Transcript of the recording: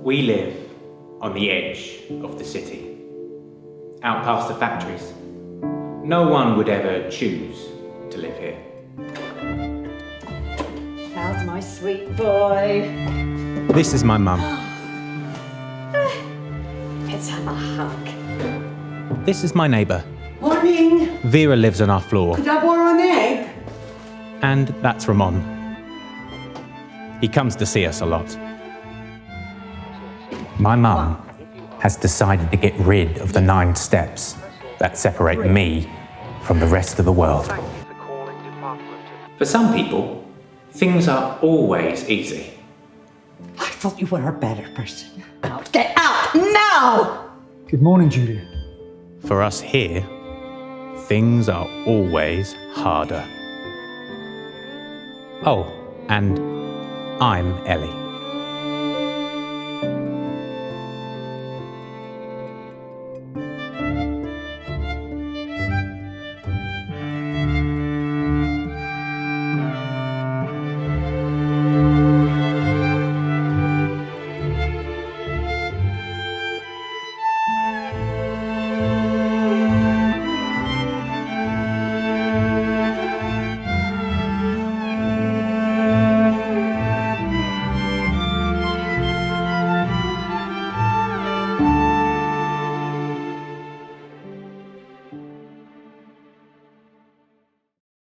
We live on the edge of the city, out past the factories. No one would ever choose to live here. How's my sweet boy? This is my mum. Let's have a hug. This is my neighbour. Morning. Vera lives on our floor. Could I borrow an egg? And that's Ramon. He comes to see us a lot. My mum has decided to get rid of the 9 steps that separate me from the rest of the world. For some people, things are always easy. I thought you were a better person. Out, get out, now! Good morning, Julia. For us here, things are always harder. Oh, and I'm Ellie.